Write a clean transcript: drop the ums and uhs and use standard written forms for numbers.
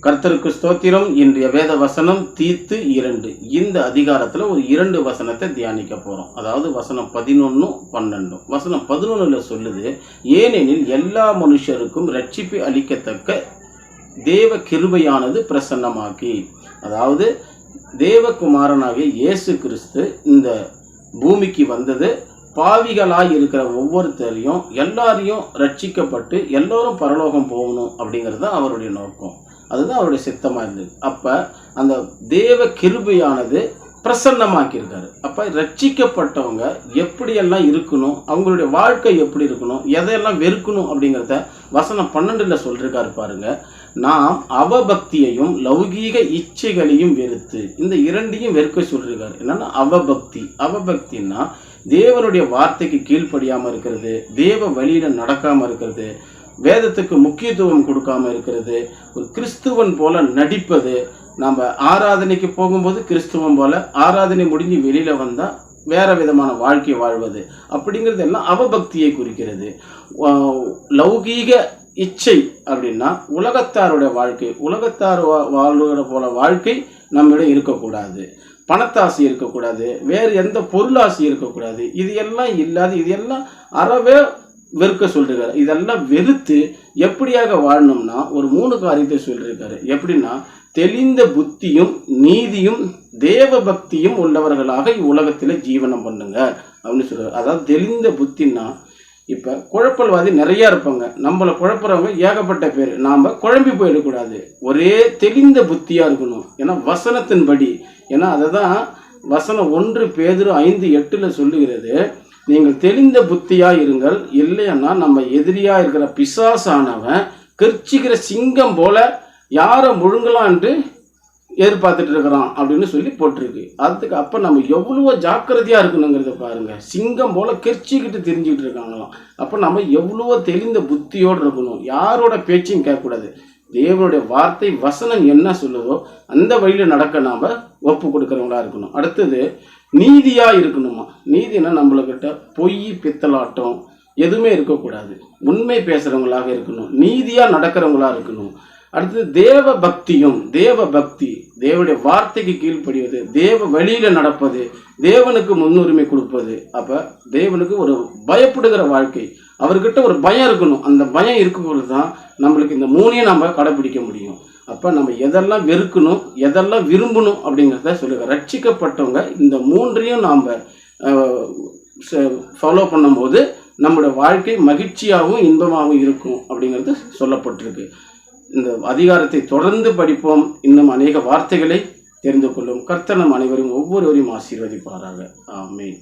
கர்த்தருக்கு ஸ்தோத்திரம். இன்றைய வேத வசனம் தீத்து 2. இந்த அதிகாரத்தில் ஒரு 2 வசனத்தை தியானிக்க போகிறோம். அதாவது வசனம் 11, 12. வசனம் 11 சொல்லுது, ஏனெனில் எல்லா மனுஷருக்கும் ரட்சிப்பை அளிக்கத்தக்க தேவ கிருபையானது பிரசன்னமாக்கி. அதாவது தேவகுமாரனாகிய இயேசு கிறிஸ்து இந்த பூமிக்கு வந்தது பாவிகளாய் இருக்கிற ஒவ்வொருத்தரையும் எல்லாரையும் ரட்சிக்கப்பட்டு எல்லோரும் பரலோகம் போகணும் அப்படிங்கிறது தான் அவருடைய நோக்கம். அதுதான் அவருடைய சித்தமாக இருந்தது. அப்போ அந்த தேவ கிருபையானது பிரசன்னமாக்கியிருக்காரு. அப்போ ரட்சிக்கப்பட்டவங்க எப்படியெல்லாம் இருக்கணும், அவங்களுடைய வாழ்க்கை எப்படி இருக்கணும், எதையெல்லாம் வெறுக்கணும் அப்படிங்கிறத வசனம் 12 சொல்லியிருக்காரு பாருங்க. நாம் அவபக்தியையும் லௌகீக இச்சைகளையும் வெறுத்து, இந்த 2ஐயும் வெறுக்க சொல்லியிருக்காரு. என்னன்னா அவபக்தின்னா தேவனுடைய வார்த்தைக்கு கீழ்ப்படியாமல் இருக்கிறது, தேவ வழியில் நடக்காமல் இருக்கிறது, வேதத்துக்கு முக்கியத்துவம் கொடுக்காம இருக்கிறது, ஒரு கிறிஸ்துவன் போல நடிப்பது, நம்ம ஆராதனைக்கு போகும்போது கிறிஸ்துவன் போல, ஆராதனை முடிஞ்சு வெளியில் வந்தால் வேற விதமான வாழ்க்கை வாழ்வது, அப்படிங்கிறது எல்லாம் அவபக்தியை குறிக்கிறது. லௌகீக இச்சை அப்படின்னா உலகத்தாருடைய வாழ்க்கை, உலகத்தார் வாழ்கிற போல வாழ்க்கை நம்மிடம் இருக்கக்கூடாது. பணத்தாசை இருக்கக்கூடாது, வேறு எந்த பொருளாசை இருக்கக்கூடாது. இது எல்லாம் இல்லாது, இது எல்லாம் அறவே வெறுக்க சொல்லிருக்காரு. இதெல்லாம் வெறுத்து எப்படியாக வாழணும்னா ஒரு 3 காரியத்தை சொல்லியிருக்காரு. எப்படின்னா, தெளிந்த புத்தியும் நீதியும் தேவ பக்தியும் உள்ளவர்களாக இவ்வுலகத்தில் ஜீவனம் பண்ணுங்க அப்படின்னு சொல்றாரு. அதாவது தெளிந்த புத்தின்னா, இப்போ குழப்பல்வாதி நிறையா இருப்பாங்க, நம்மளை குழப்புறவங்க ஏகப்பட்ட பேர். நாம் குழம்பி போயிடக்கூடாது, ஒரே தெளிந்த புத்தியாக இருக்கணும். ஏன்னா வசனத்தின்படி, ஏன்னா அதை தான் வசனம் 1 பேதுரு 5:8 சொல்லுகிறது, நீங்கள் தெளிந்த புத்தியாக இருங்கள், இல்லைன்னா நம்ம எதிரியாக இருக்கிற பிசாசானவன் கர்ச்சிக்கிற சிங்கம் போல யாரை முழுங்கலான்ட்டு எதிர்பார்த்துட்டு இருக்கிறான் அப்படின்னு சொல்லி போட்டிருக்கு. அதுக்கு அப்போ நம்ம எவ்வளவோ ஜாக்கிரதையாக இருக்கணுங்கிறத பாருங்க. சிங்கம் போல கெர்ச்சிக்கிட்டு தெரிஞ்சுக்கிட்டு இருக்காங்களாம். அப்போ நம்ம எவ்வளவோ தெளிந்த புத்தியோடு இருக்கணும், யாரோட பேச்சையும் கேட்கக்கூடாது. தேவனுடைய வார்த்தை வசனம் என்ன சொல்லுதோ அந்த வழியில் நடக்க நாம் ஒப்பு கொடுக்குறவங்களா இருக்கணும். அடுத்தது நீதியாக இருக்கணுமா. நீதினா நம்மளுக்கிட்ட பொய் பித்தலாட்டம் எதுவுமே இருக்கக்கூடாது, உண்மை பேசுகிறவங்களாக இருக்கணும், நீதியாக நடக்கிறவங்களாக இருக்கணும். அடுத்தது தேவ பக்தியும், தேவ பக்தி தேவனுடைய வார்த்தைக்கு கீழ்ப்படிவது, தேவ வழியில் நடப்பது, தேவனுக்கு முன்னுரிமை கொடுப்பது. அப்போ தேவனுக்கு ஒரு பயப்படுகிற வாழ்க்கை, அவர்கிட்ட ஒரு பயம் இருக்கணும். அந்த பயம் இருக்கும்போது தான் நம்மளுக்கு இந்த 3ஐயும் நம்ம கடைப்பிடிக்க முடியும். அப்போ நம்ம எதெல்லாம் வெறுக்கணும், எதெல்லாம் விரும்பணும் அப்படிங்கிறத சொல்லுங்க. ரட்சிக்கப்பட்டவங்க இந்த 3ஐயும் நாம் ஃபாலோ பண்ணும்போது நம்மளுடைய வாழ்க்கை மகிழ்ச்சியாகவும் இன்பமாகவும் இருக்கும் அப்படிங்கிறது சொல்லப்பட்டிருக்கு. இந்த அதிகாரத்தை தொடர்ந்து படிப்போம். இன்னும் அநேக வார்த்தைகளை தெரிந்து கொள்ளும். கர்த்தர் நம் அனைவரும் ஒவ்வொருவரையும் ஆசீர்வதிப்பாராக. ஆமென்.